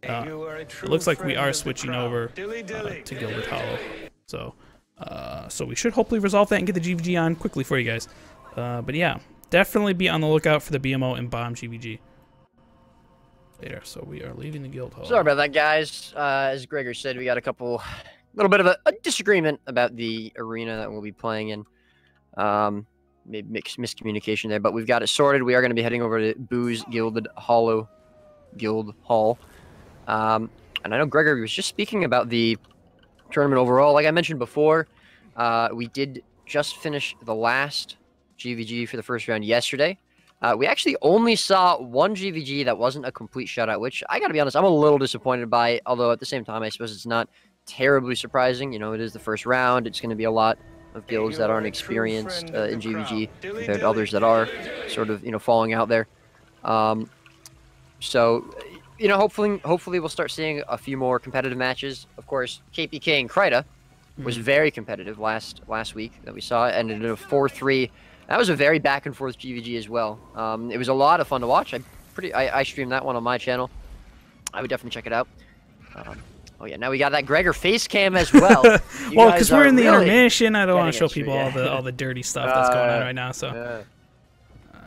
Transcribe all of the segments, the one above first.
It looks like we are switching over to Gilded Hollow. So, so we should hopefully resolve that and get the GvG on quickly for you guys. But yeah, definitely be on the lookout for the BMO and Bomb GvG later. So we are leaving the Guild Hall. Sorry about that, guys. As Gregor said, we got a little bit of a disagreement about the arena that we'll be playing in. Maybe miscommunication there, but we've got it sorted. We are going to be heading over to Boo's Gilded Hollow Guild Hall. And I know Gregory was just speaking about the tournament overall. Like I mentioned before, we did just finish the last GvG for the first round yesterday. We actually only saw one GvG that wasn't a complete shutout, which I gotta be honest, I'm a little disappointed by, although at the same time, I suppose it's not terribly surprising. You know, it is the first round. It's going to be a lot of guilds that aren't experienced in GvG compared to others that are sort of, you know, falling out there. So, you know, hopefully we'll start seeing a few more competitive matches. Of course, KPK and Krita was very competitive last week that we saw. It ended in a 4-3. That was a very back and forth GvG as well. It was a lot of fun to watch. I streamed that one on my channel. I would definitely check it out. Oh yeah, now we got that Gregor face cam as well. Well, because we're in the intermission, I don't want to show people all the dirty stuff that's going on right now. So,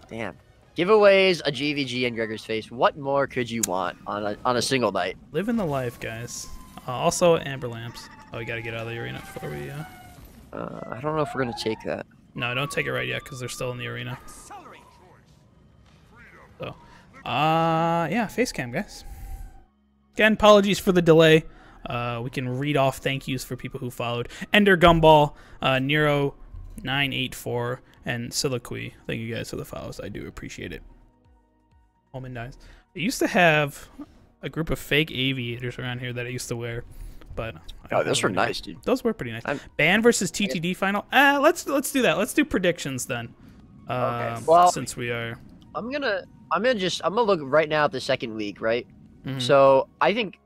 damn. Giveaways, a GvG, and Gregor's face. What more could you want on a single night? Living the life, guys. Also, amber lamps. Oh, we got to get out of the arena before we... I don't know if we're going to take that. No, don't take it right yet, because they're still in the arena. So, yeah, face cam, guys. Again, apologies for the delay. We can read off thank yous for people who followed. Ender Gumball, Nero984, and Siliqui. Thank you guys for the follows. I do appreciate it. Holman dies. I used to have a group of fake aviators around here that I used to wear, but oh, those were nice, dude. Those were pretty nice. Ban versus TTD final. Let's do that. Let's do predictions then. Okay. Well, since we are, I'm gonna look right now at the second week, right? So I think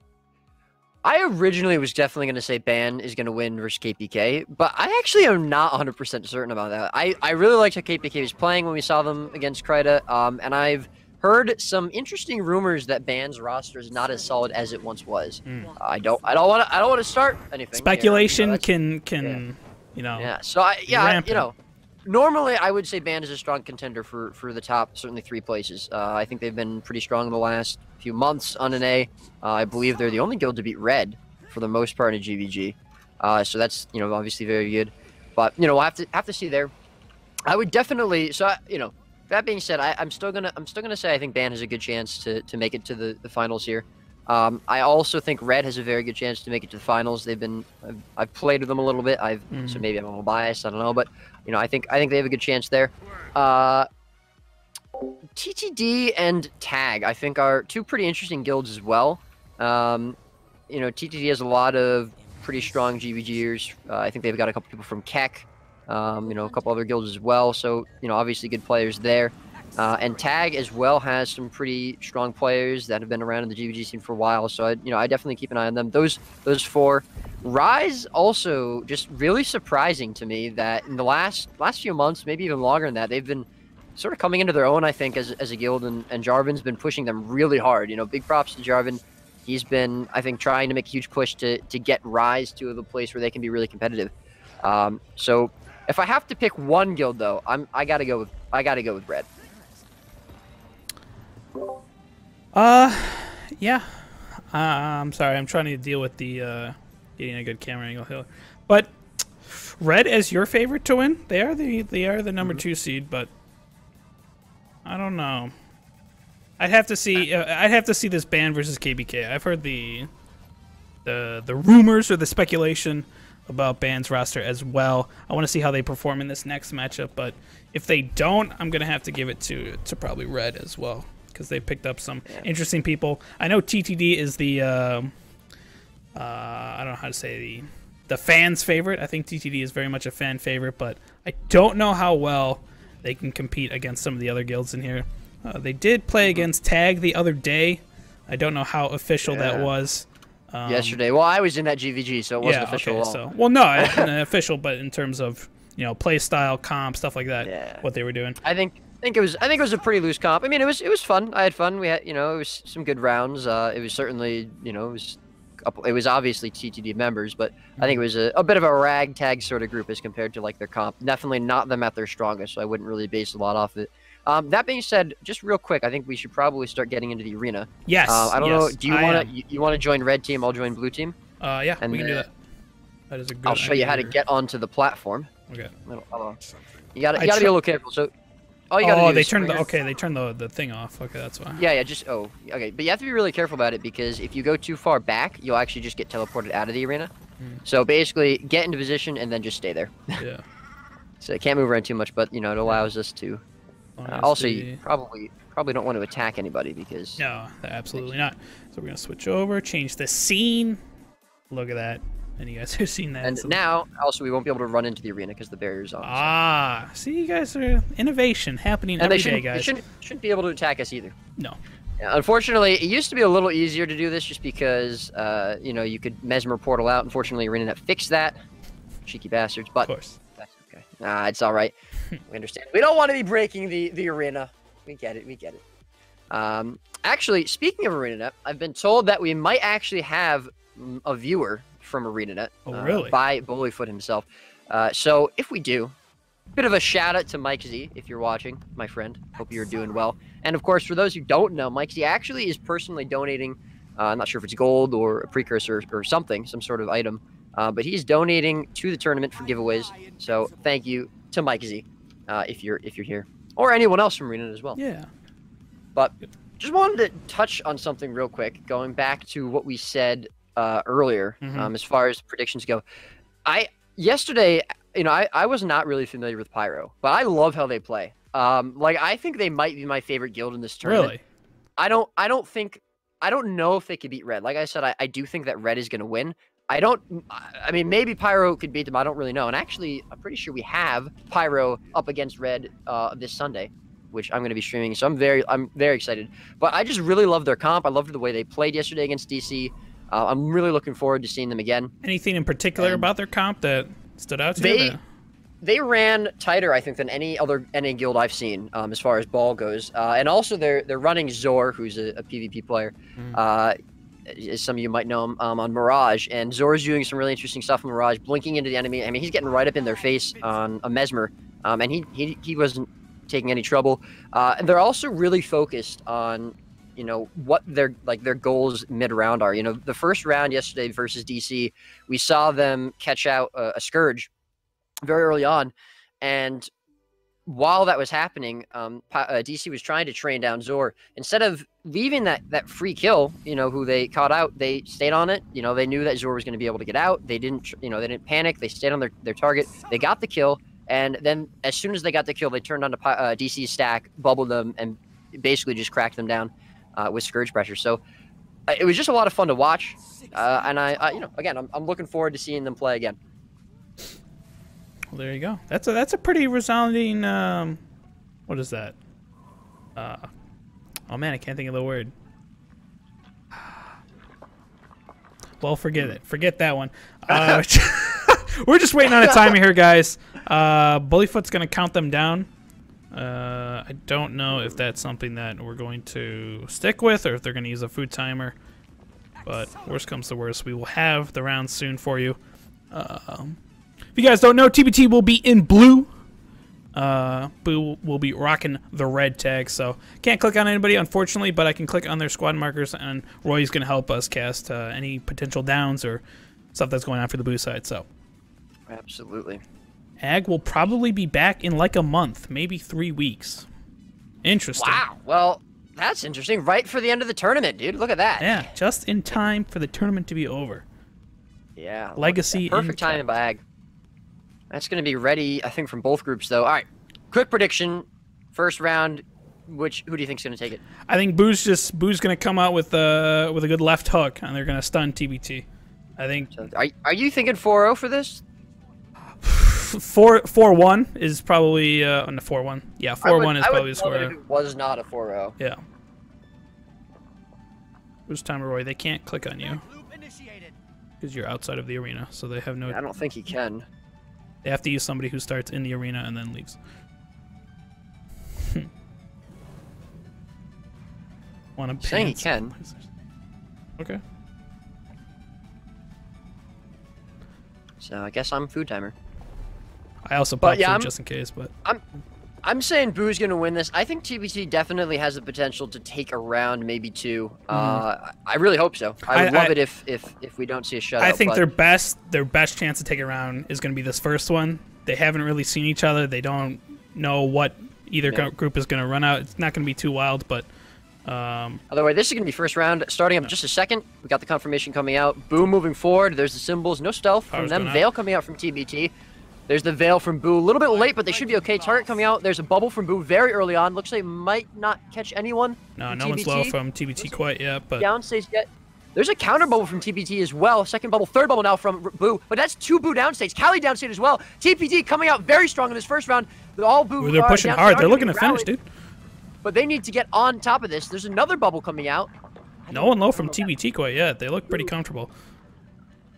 I originally was definitely going to say Ban is going to win versus KPK, but I actually am not 100% certain about that. I really liked how KPK was playing when we saw them against Krita, and I've heard some interesting rumors that Ban's roster is not as solid as it once was. I don't want to start anything. Speculation can you know. Yeah. So you know. Normally, I would say Ban is a strong contender for the top, certainly 3 places. I think they've been pretty strong in the last few months on an A. I believe they're the only guild to beat Red for the most part in GvG. So that's, you know, obviously very good. But, you know, we'll have to see there. I would definitely, so, you know, that being said, I'm still gonna say I think Ban has a good chance to make it to the finals here. I also think Red has a very good chance to make it to the finals. I've played with them a little bit. So maybe I'm a little biased. I don't know, but you know, I think they have a good chance there. TTD and Tag, I think, are 2 pretty interesting guilds as well. You know, TTD has a lot of pretty strong GvGers. I think they've got a couple people from Keck. You know, a couple other guilds as well. So you know, obviously good players there. And Tag as well has some pretty strong players that have been around in the GvG scene for a while. So I definitely keep an eye on them. Those 4. Rise also just really surprising to me that in the last few months, maybe even longer than that, they've been sort of coming into their own, I think, as a guild, and Jarvan's been pushing them really hard. You know, big props to Jarvan. He's been, I think, trying to make a huge push to get Rise to the place where they can be really competitive. So if I have to pick one guild though, I gotta go with Red. Yeah. I'm sorry. I'm trying to deal with the getting a good camera angle here. But Red as your favorite to win? They are the number 2 seed, but I don't know. I'd have to see this Ban versus KBK. I've heard the rumors or the speculation about Ban's roster as well. I want to see how they perform in this next matchup, but if they don't, I'm gonna have to give it to probably Red as well, because they picked up some interesting people. I know TTD is the I don't know how to say the fans' favorite. I think TTD is very much a fan favorite, but I don't know how well they can compete against some of the other guilds in here. They did play against Tag the other day. I don't know how official that was. Yesterday. Well, I was in that GvG, so it wasn't official at all. So, well, no, official, but in terms of, you know, play style, comp, stuff like that, what they were doing. I think I think it was a pretty loose comp. I mean, it was fun. I had fun. We had, you know, it was some good rounds. It was certainly, you know, it was obviously TTD members, but I think it was a bit of a ragtag sort of group as compared to like their comp. Definitely not them at their strongest, so I wouldn't really base a lot off it. That being said, just real quick, I think we should probably start getting into the arena. Yes. I don't know. Do you want to? you want to join red team? I'll join blue team. Yeah, and we can do that. That is a good I'll show you how to get onto the platform. Okay. You gotta be a little careful. So, all you gotta do they is turned they turned the thing off. Okay, that's why. Yeah, just okay. But you have to be really careful about it because if you go too far back, you'll actually just get teleported out of the arena. So basically, get into position and then just stay there. Yeah. So you can't move around too much, but you know it allows us to. Also, you probably don't want to attack anybody because. No, absolutely not. So we're gonna switch over, change the scene. Look at that. And you guys have seen that. And now, also, we won't be able to run into the arena because the barrier's on. Ah, so. See, you guys are innovation happening every day, guys. They shouldn't be able to attack us either. No. Yeah, unfortunately, it used to be a little easier to do this just because, you know, you could mesmer portal out. Unfortunately, ArenaNet fixed that. Cheeky bastards, but of course. That's okay. It's all right. We understand. We don't want to be breaking the arena. We get it. We get it. Actually, speaking of ArenaNet, I've been told that we might actually have a viewer from ArenaNet. Oh, really? By Bullyfoot himself. So if we do, bit of a shout out to Mike Z, if you're watching, my friend. Hope you're doing well. And of course, for those who don't know, Mike Z actually is personally donating. I'm not sure if it's gold or a precursor or something, some sort of item. But he's donating to the tournament for giveaways. So thank you to Mike Z, if you're here, or anyone else from ArenaNet as well. Yeah. But just wanted to touch on something real quick, going back to what we said earlier, as far as predictions go. Yesterday, you know, I was not really familiar with Pyro, but I love how they play. Like I think they might be my favorite guild in this tournament. Really? I don't know if they could beat Red. Like I said, I do think that Red is going to win. I mean, maybe Pyro could beat them. I don't really know. And actually, I'm pretty sure we have Pyro up against Red this Sunday, which I'm going to be streaming. So I'm very excited. But I just really love their comp. I loved the way they played yesterday against DC. I'm really looking forward to seeing them again. Anything in particular about their comp that stood out to you? They ran tighter, I think, than any guild I've seen as far as ball goes. And also, they're running Zor, who's a PvP player. As some of you might know him on Mirage. And Zor's doing some really interesting stuff on Mirage, blinking into the enemy. I mean, he's getting right up in their face on a Mesmer. And he wasn't taking any trouble. And they're also really focused on, you know, what their goals mid-round are. You know, the first round yesterday versus DC, we saw them catch out a Scourge very early on, and while that was happening, DC was trying to train down Zor. Instead of leaving that free kill, you know, who they caught out, they stayed on it. You know, they knew that Zor was going to be able to get out. They didn't panic. They stayed on their target. They got the kill, and then as soon as they got the kill, they turned on to DC's stack, bubbled them, and basically just cracked them down with Scourge pressure. So it was just a lot of fun to watch, and I you know, again, I'm looking forward to seeing them play again. Well, there you go. That's a pretty resounding. What is that? Oh man, I can't think of the word. Well, forget it. Forget that one. We're just waiting on a timer here, guys. Bullyfoot's gonna count them down. I don't know if that's something that we're going to stick with or if they're going to use a food timer. But worst comes to worst, we will have the round soon for you. If you guys don't know, TBT will be in blue. Boo will be rocking the red tag. So can't click on anybody, unfortunately, but I can click on their squad markers, and Roy's going to help us cast any potential downs or stuff that's going on for the Boo side. So absolutely. Ag will probably be back in like a month, maybe 3 weeks. Interesting. Wow. Well, that's interesting. Right for the end of the tournament, dude. Look at that. Yeah, just in time for the tournament to be over. Yeah. Legacy. Perfect timing by Ag. That's going to be ready, I think, from both groups, though. All right. Quick prediction. First round. Who do you think's going to take it? I think Boo's going to come out with a good left hook, and they're going to stun TBT. I think. So, are you thinking 4-0 for this? 4-1 is probably no 4-1. Yeah, 4-1 is probably the score. It was not a 4-0. Yeah. Who's timer, Roy? They can't click on you because you're outside of the arena, so they have no. I don't think he can. They have to use somebody who starts in the arena and then leaves. Want to saying he can. Okay. So I guess I'm food timer. I also popped yeah, food just in case, but I'm saying Boo's going to win this. I think TBT definitely has the potential to take a round, maybe two. I really hope so. I would love it if we don't see a shutout. I think their best chance to take a round is going to be this first one. They haven't really seen each other. They don't know what either group is going to run out. It's not going to be too wild, but other way, this is going to be first round. Starting up in just a second. We got the confirmation coming out. Boo moving forward. There's the symbols. No stealth from them. Veil coming out from TBT. There's the Veil from Boo. A little bit late, but they should be okay. Target coming out. There's a bubble from Boo very early on. Looks like it might not catch anyone. No, no one's low from TBT quite yet, but downstage yet. There's a counter bubble from TBT as well. Second bubble, third bubble now from Boo. But that's two Boo downstates. Cali downstate as well. TBT coming out very strong in this first round. All Boo. They're pushing hard. They're looking to finish, dude. But they need to get on top of this. There's another bubble coming out. No one low from TBT quite yet. They look pretty comfortable.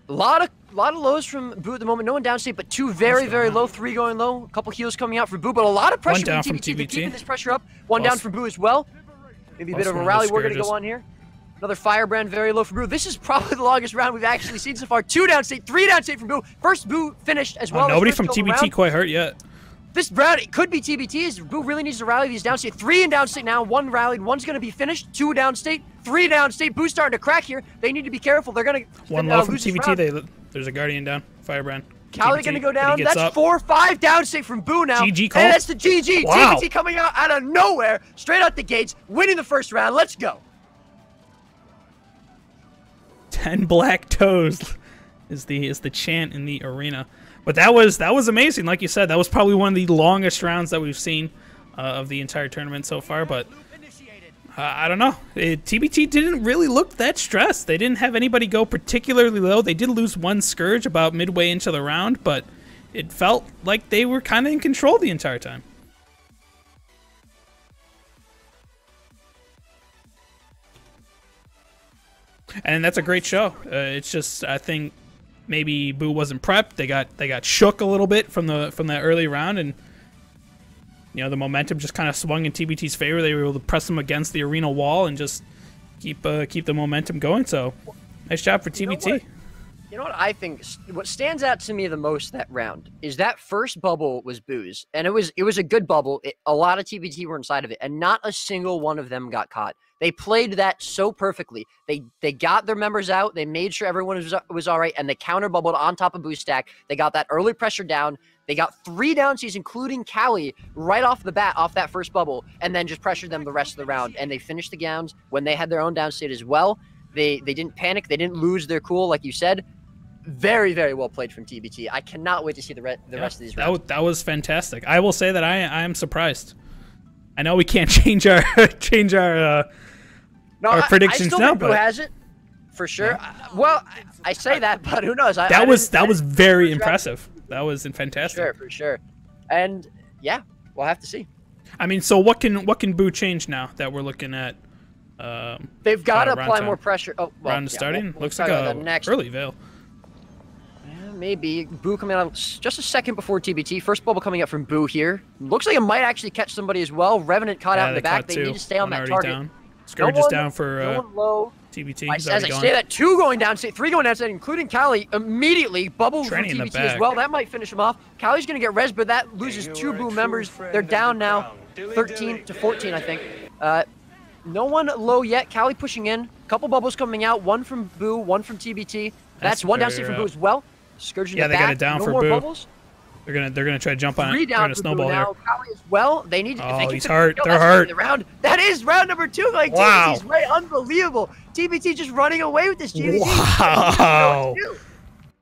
A lot of lows from Boo at the moment. No one downstate, but two very low. Three going low. A couple heals coming out for Boo, but a lot of pressure One down from TBT. They're keeping this pressure up. One Lost. down for Boo as well. Maybe a bit of a rally we're going to go on here. Another Firebrand very low for Boo. This is probably the longest round we've actually seen so far. Two downstate, three downstate from Boo. First Boo finished as well. Nobody from TBT quite hurt yet. This round, it could be TBT's. Boo really needs to rally these downstate. Three in downstate now. One rallied. One's going to be finished. Two downstate. Three downstate. Boo's starting to crack here. They need to be careful. They're going to one low from TBT. There's a Guardian down. Firebrand. Cali going to go down. That's 4-5 downstate from Boo now. GG call. And that's the GG. Wow. TBT coming out of nowhere. Straight out the gates. Winning the first round. Let's go. 10 black toes is the chant in the arena. But that was amazing. Like you said, that was probably one of the longest rounds that we've seen of the entire tournament so far. But I don't know. TBT didn't really look that stressed. They didn't have anybody go particularly low. They did lose one Scourge about midway into the round, but it felt like they were kind of in control the entire time. And that's a great show. It's just, I think maybe Boo wasn't prepped. They got shook a little bit from that early round, and you know the momentum just kind of swung in TBT's favor. They were able to press them against the arena wall and just keep the momentum going. So nice job for TBT. You know what I think? What stands out to me the most that round is that first bubble was Boo's, and it was a good bubble. A lot of TBT were inside of it, and not a single one of them got caught. They played that so perfectly. They got their members out. They made sure everyone was all right, and they counter bubbled on top of Boo's stack. They got that early pressure down. They got 3 downseas, including Cali, right off the bat, off that first bubble, and then just pressured them the rest of the round. And they finished the gowns when they had their own downstate as well. They didn't panic. They didn't lose their cool, like you said. Very, very well played from TBT. I cannot wait to see the rest of these rounds. That was fantastic. I will say that I am surprised. I know we can't change our our predictions now, but Boo has it for sure. Yeah. Well, I say that, but who knows? That was very impressive. That was fantastic. For sure. And yeah, we'll have to see. I mean, so what can Boo change now that we're looking at? They've got to apply more pressure. Oh, well, round starting looks like a early Veil. Maybe. Boo coming out just a second before TBT. First bubble coming up from Boo here. Looks like it might actually catch somebody as well. Revenant caught out in the back. They need to stay on that target. Down. Scourge is down for low. TBT. As I say that, 2 going down, 3 going down, including Cali. Immediately, bubble from TBT as well. That might finish him off. Cali's going to get res, but that loses 2 Boo members. They're down now, 13 to 14, I think. No one low yet. Cali pushing in. Couple bubbles coming out. 1 from Boo, 1 from TBT. That's 1 downstate from Boo as well. Scourge in the back. They got it down no for more Boo. Bubbles. They're gonna try to jump on it. 3 down for snowball Boo now. Cali as well. They need. Oh, he's hurt. They're hurt. That is round number 2. Like TBT's way unbelievable. TBT just running away with this GvG. Wow.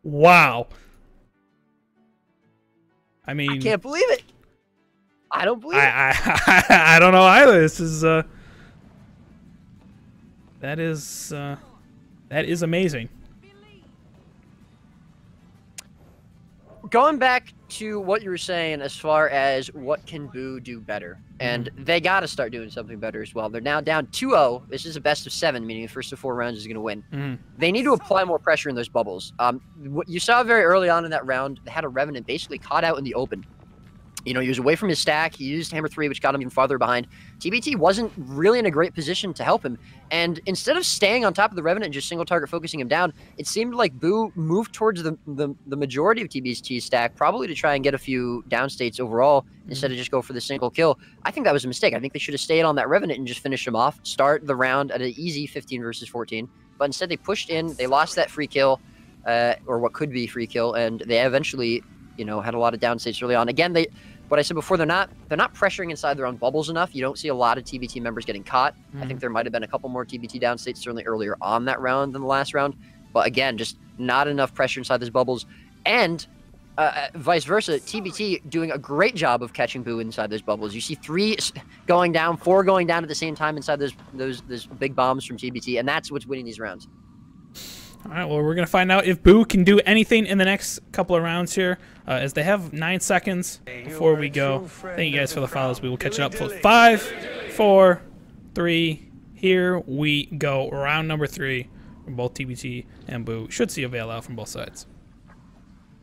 Wow. I mean, I can't believe it. I don't believe it. I don't know either. This is that is amazing. Going back to what you were saying as far as what can Boo do better, and they got to start doing something better as well. They're now down 2-0. This is a best of 7, meaning the first of 4 rounds is going to win. They need to apply more pressure in those bubbles. What you saw very early on in that round, they had a Revenant basically caught out in the open. You know, he was away from his stack. He used Hammer 3, which got him even farther behind. TBT wasn't really in a great position to help him. And instead of staying on top of the Revenant and just single target focusing him down, it seemed like Boo moved towards the majority of TBT's stack, probably to try and get a few downstates overall, instead of just go for the single kill. I think that was a mistake. I think they should have stayed on that Revenant and just finished him off, start the round at an easy 15 versus 14. But instead they pushed in, they lost that free kill, or what could be free kill, and they eventually, you know, had a lot of downstates early on. Again, what I said before, they're not pressuring inside their own bubbles enough. You don't see a lot of TBT members getting caught. I think there might have been a couple more TBT downstates certainly earlier on that round than the last round. But again, just not enough pressure inside those bubbles. And vice versa, TBT doing a great job of catching Boo inside those bubbles. You see 3 going down, 4 going down at the same time inside those big bombs from TBT, and that's what's winning these rounds. All right, well, we're going to find out if Boo can do anything in the next couple of rounds here, as they have 9 seconds before we go. Thank you guys for the follows. We will catch it up. 5, 4, 3, here we go. Round number 3 from both TBT and Boo. Should see a Veil out from both sides.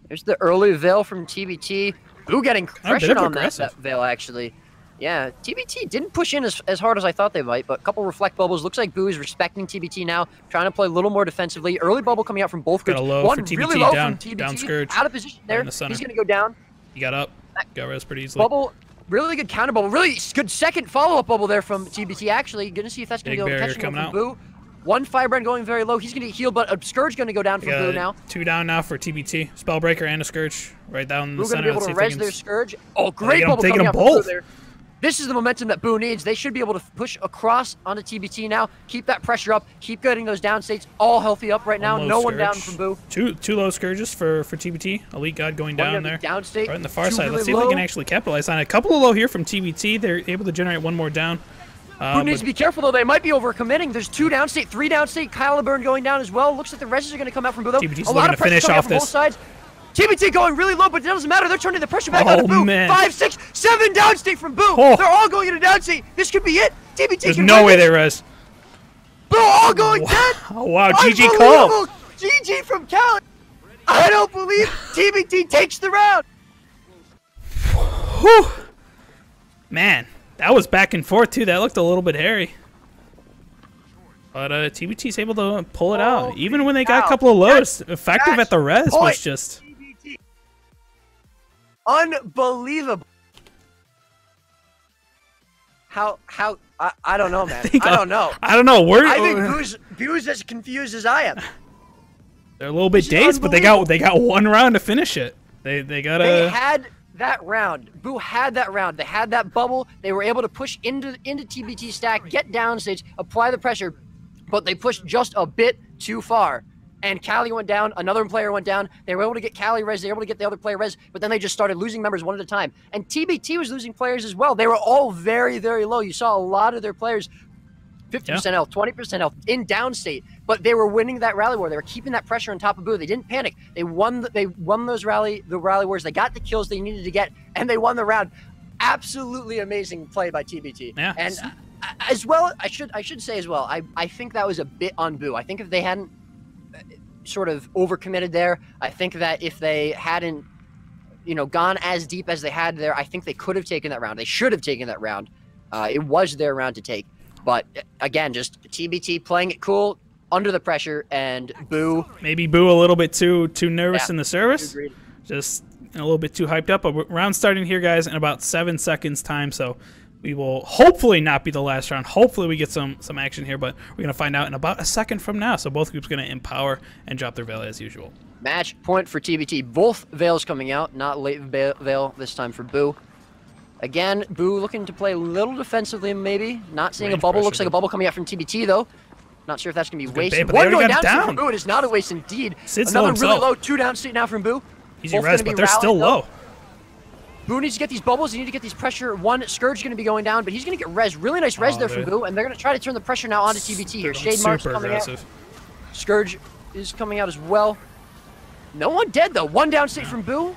There's the early Veil from TBT. Boo getting pressured on that Veil, actually. Yeah, TBT didn't push in as hard as I thought they might, but a couple reflect bubbles. Looks like Boo is respecting TBT now, trying to play a little more defensively. Early bubble coming out from both groups. Got a low One for TBT, really low down, from TBT, down Scourge. out of position there. He's going to go down. He got up, got res pretty easily. Bubble, really good counter bubble. Really good second follow-up bubble there from TBT, actually. Going to see if that's going to go catch him from Boo. One Firebrand going very low. He's going to get healed, but a Scourge going to go down from Boo now. 2 down now for TBT. Spellbreaker and a Scourge right down in the center. Boo going to be able to res their Scourge. Oh, great bubble coming out from Boo there. This is the momentum that Boo needs. They should be able to push across onto TBT now. Keep that pressure up. Keep getting those down states all healthy up right now. No one down from Boo. Two low Scourges for TBT. Elite God going down there. Downstate. Right on the far side. Let's see if they can actually capitalize on it. A couple of low here from TBT. They're able to generate one more down. Boo needs to be careful, though. They might be overcommitting. There's 2 downstate, 3 downstate. Caliburn going down as well. Looks like the reses are going to come out from Boo, though. TBT's looking to finish off this. Both sides. TBT going really low, but it doesn't matter. They're turning the pressure back onto Boo. Man. 5, 6, 7 downstate from Boo. They're all going into downstate. This could be it. TBT There's no way they res. Boo all going dead. Oh, wow. GG call. GG from Cali. I don't believe TBT takes the round. Whew. Man, that was back and forth, too. That looked a little bit hairy. But TBT's able to pull it out. Even when they got a couple of lows, effective at the res was just... Unbelievable. I don't know, man. I don't know. I don't know. I think Boo's as confused as I am. They're a little bit dazed, but they got one round to finish it. They had that round. Boo had that round. They had that bubble. They were able to push into TBT stack, get down stage, apply the pressure, but they pushed just a bit too far. And Cali went down, another player went down. They were able to get Cali res, they were able to get the other player res, but then they just started losing members one at a time. And TBT was losing players as well. They were all very, very low. You saw a lot of their players 50% health, 20% health in downstate, but they were winning that rally war. They were keeping that pressure on top of Boo. They didn't panic. They won those rally wars. They got the kills they needed to get, and they won the round. Absolutely amazing play by TBT. Yeah. And as well, I should say as well, I think that was a bit on Boo. I think if they hadn't sort of overcommitted there, I think that if they hadn't, gone as deep as they had there, I think they could have taken that round. They should have taken that round. It was their round to take. But again, just TBT playing it cool under the pressure, and Boo. Maybe Boo a little bit too nervous in the service. Agreed. Just a little bit too hyped up. But round starting here, guys, in about 7 seconds time. So we will hopefully not be the last round. Hopefully we get some action here, but we're going to find out in about a second from now. So both groups going to empower and drop their Veil as usual. Match point for TBT. Both Veils coming out, not late Veil this time for Boo. Again, Boo looking to play a little defensively, maybe. Not seeing a bubble. Looks like a bubble coming out from TBT, though. Not sure if that's going to be wasted. One going down from Boo. It is not a waste indeed. Sid's another really low 2 down state now from Boo. Easy res, but they're still low. Boo needs to get these bubbles. He needs to get these pressure. One Scourge is going to be going down, but he's going to get res. Really nice res there from Boo, and they're going to try to turn the pressure now onto TBT here. Shade Mark's coming out. Scourge is coming out as well. No one dead, though. 1 down state from Boo.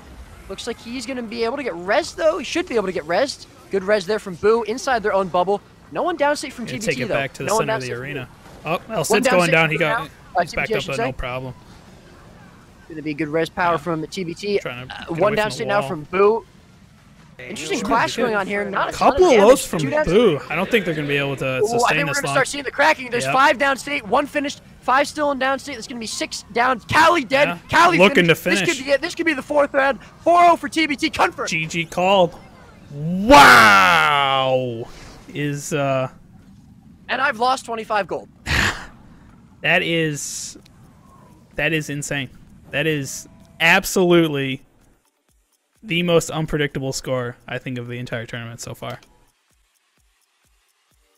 Looks like he's going to be able to get res, though. He should be able to get resed. Good res there from Boo inside their own bubble. No one downstate from TBT, though. Take it back to the center of the arena. Oh, well, Sid's going down. He's backed up, but no problem. Going to be good res power from TBT. 1 downstate now from Boo. Interesting clash going on here. Not a ton Couple of of damage. lows from 2 down Boo. I don't think they're going to be able to Ooh, I sustain think we're this going to long. start seeing the cracking. There's Yep. 5 downstate, 1 finished, 5 still in downstate. That's going to be 6 down. Cali dead. Yeah. Cali Looking to finished. finish. This could be it. This could be the 4th round. 4-0 for TBT. Confirm. GG called. Wow. And I've lost 25 gold. That is insane. That is absolutely the most unpredictable score, I think, of the entire tournament so far.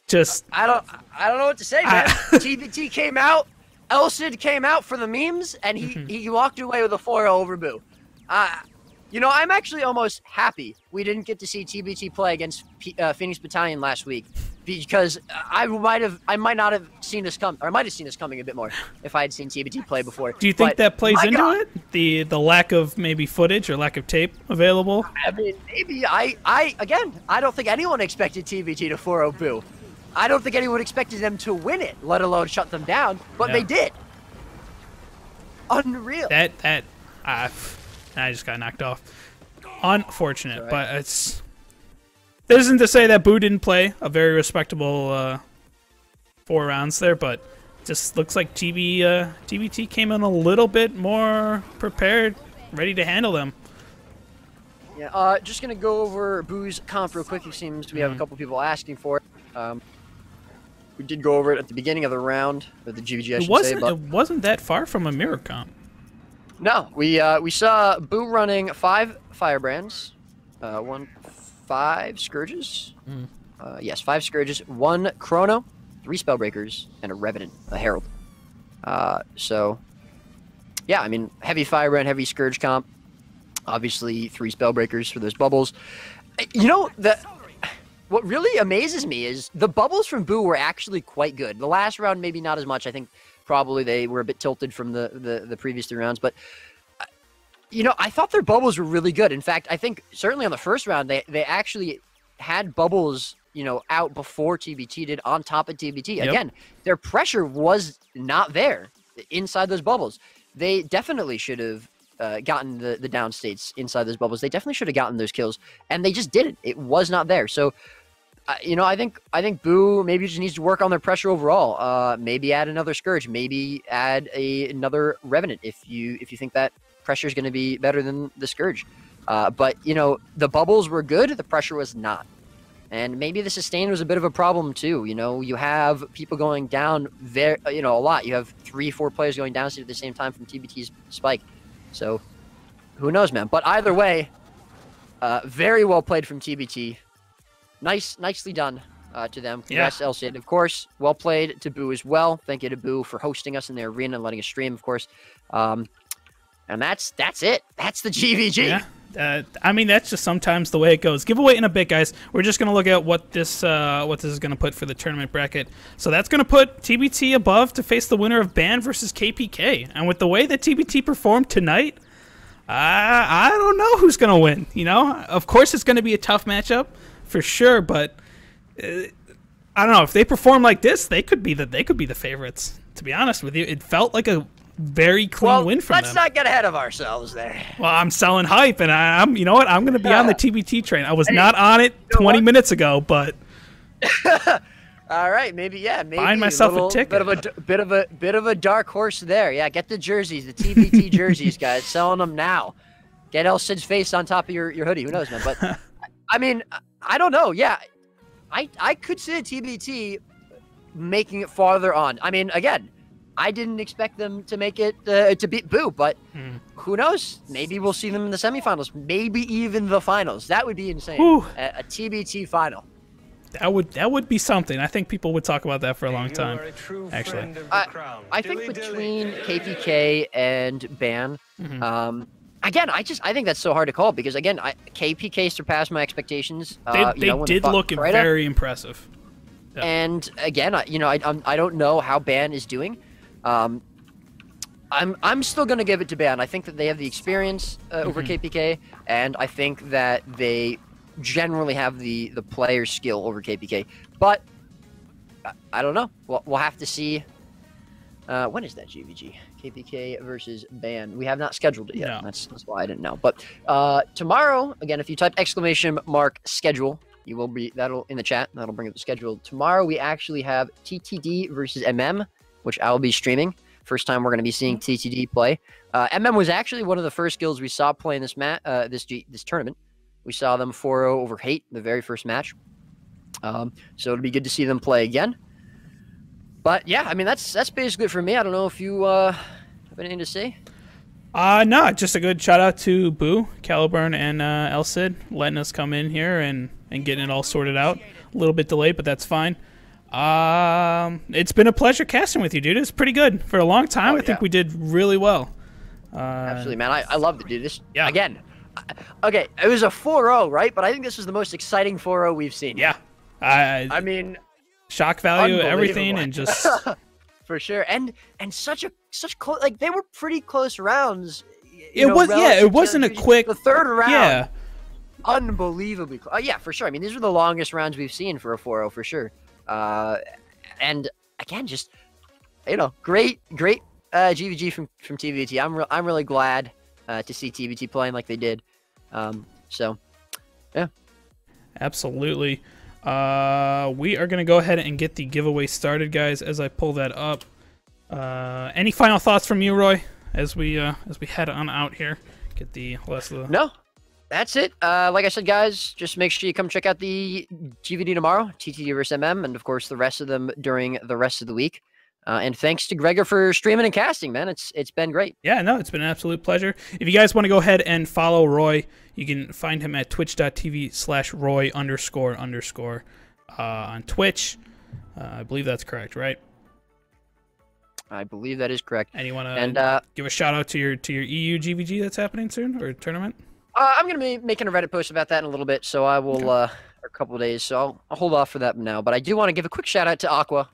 Just I don't know what to say, man. TBT came out, Elsid came out for the memes, and he walked away with a 4-0 over Boo. You know, I'm actually almost happy we didn't get to see TBT play against Phoenix Battalion last week, because I might not have seen this come, or I might have seen this coming a bit more if I had seen TBT play before. do you think But that plays my into God, it? The lack of maybe footage or lack of tape available? I mean, maybe again, I don't think anyone expected TBT to 4-0 Boo. I don't think anyone expected them to win it, let alone shut them down, but they did. Unreal. I just got knocked off. Unfortunate, but it's. That isn't to say that Boo didn't play a very respectable 4 rounds there, but just looks like TBT came in a little bit more prepared, ready to handle them. Yeah, just gonna go over Boo's comp real quick. It seems we have a couple people asking for it. We did go over it at the beginning of the round, or the GvG, I should say. But It wasn't that far from a mirror comp. no, we saw Boo running 5 Firebrands, 5 Scourges. Yes, 5 Scourges, 1 Chrono, 3 Spellbreakers, and a Revenant, a Herald. So, yeah, I mean, heavy Firebrand, heavy Scourge comp. Obviously, 3 Spellbreakers for those bubbles. You know, what really amazes me is the bubbles from Boo were actually quite good. The last round, maybe not as much. I think probably they were a bit tilted from the previous 3 rounds. But, you know, I thought their bubbles were really good. In fact, I think certainly on the first round, they actually had bubbles, you know, out before TBT did, on top of TBT. Yep. Again, their pressure was not there inside those bubbles. They definitely should have gotten the downstates inside those bubbles. They definitely should have gotten those kills, and they just didn't. It was not there. So, you know, I think Boo maybe just needs to work on their pressure overall. Maybe add another Scourge. Maybe add another Revenant if you think that pressure is going to be better than the Scourge. But you know, the bubbles were good. The pressure was not. And maybe the sustain was a bit of a problem too. You know, you have people going down there, you know, a lot. You have 3-4 players going down at the same time from TBT's spike. So, who knows, man? But either way, very well played from TBT. Nicely done to them. Congrats, Yeah. LCD. Of course, well played to Boo as well. Thank you to Boo for hosting us in their arena and letting us stream, of course. And that's it. That's the GvG. Yeah. I mean, that's just sometimes the way it goes. Giveaway in a bit, guys. We're just going to look at what this is going to put for the tournament bracket. So that's going to put TBT above to face the winner of Ban versus KPK. And with the way that TBT performed tonight, I don't know who's going to win. You know, of course it's going to be a tough matchup for sure, but I don't know if they perform like this, they could be the favorites. To be honest with you, it felt like a very clean win from them. Let's not get ahead of ourselves there. Well, I'm selling hype, and I'm, you know what? I'm going to be on the TBT train. I was not on it 20 minutes ago, but all right, maybe buying myself a ticket. Bit of a dark horse there. Yeah, get the jerseys, the TBT jerseys, guys. Selling them now. Get El Cid's face on top of your hoodie. Who knows, man? But I mean, I don't know. Yeah, I could see TBT making it farther on. I mean, again, I didn't expect them to make it to beat Boo, but who knows? Maybe we'll see them in the semifinals, maybe even the finals. That would be insane. A TBT final. That would be something. I think people would talk about that for a long time. Actually, I think between KPK and Ban, again, I think that's so hard to call because again, KPK surpassed my expectames. They did look very impressive. Yeah. And again, I don't know how Ban is doing. I'm still gonna give it to Ban. I think that they have the experience over KPK, and I think that they generally have the player skill over KPK. But I don't know. We'll have to see. When is that GvG? KPK versus Ban. We have not scheduled it yet. No. That's why I didn't know. But tomorrow, again, if you type !schedule, you will be that'll in the chat. That'll bring up the schedule. Tomorrow we actually have TTD versus MM, which I will be streaming. First time we're going to be seeing TTD play. MM was actually one of the first guilds we saw play in this this tournament. We saw them 4-0 over Hate the very first match. So it'll be good to see them play again. But yeah, I mean that's basically it for me. I don't know if you have anything to say. No, just a good shout out to Boo, Caliburn, and El Cid letting us come in here and getting it all sorted out. A little bit delayed, but that's fine. It's been a pleasure casting with you, dude. It's pretty good for a long time. I think we did really well. Absolutely, man. I loved it, dude. This again. Okay, it was a 4-0, right? But I think this was the most exciting 4-0 we've seen. Yeah. I mean, shock value, everything, and just for sure. And such close, like they were pretty close rounds. It wasn't a quick. The third round. Yeah. Unbelievably close. Yeah, for sure. I mean, these are the longest rounds we've seen for a 4-0 for sure. And again, just great GvG from TBT. I'm really glad to see TBT playing like they did. So yeah, absolutely. We are gonna go ahead and get the giveaway started, guys. As I pull that up, any final thoughts from you, Roy, as we head on out here? Get the last of the. No, that's it. Like I said, guys, just make sure you come check out the GvD tomorrow, TTD versus MM, and of course the rest of them during the rest of the week. And thanks to Gregor for streaming and casting, man. It's been great. Yeah, no, it's been an absolute pleasure. If you guys want to go ahead and follow Roy, you can find him at twitch.tv/Roy__ on Twitch. I believe that's correct, right? I believe that is correct. And you want to give a shout out to your EU GvG that's happening soon, or tournament? I'm going to be making a Reddit post about that in a little bit, so I will, a couple of days, so I'll hold off for that now. But I do want to give a quick shout out to Aqua.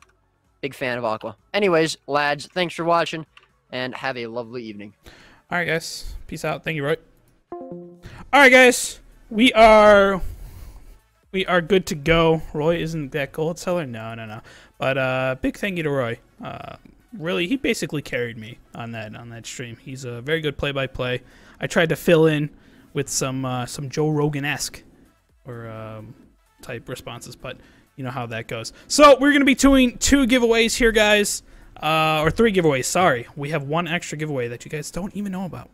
Big fan of Aqua. Anyways, lads, thanks for watching, and have a lovely evening. All right, guys. Peace out. Thank you, Roy. All right, guys. We are good to go. Roy isn't that gold seller? No. But big thank you to Roy. Really, he basically carried me on that stream. He's a very good play-by-play. I tried to fill in with some Joe Rogan-esque or type responses, but you know how that goes. So we're going to be doing 2 giveaways here, guys. Or 3 giveaways, sorry. We have 1 extra giveaway that you guys don't even know about.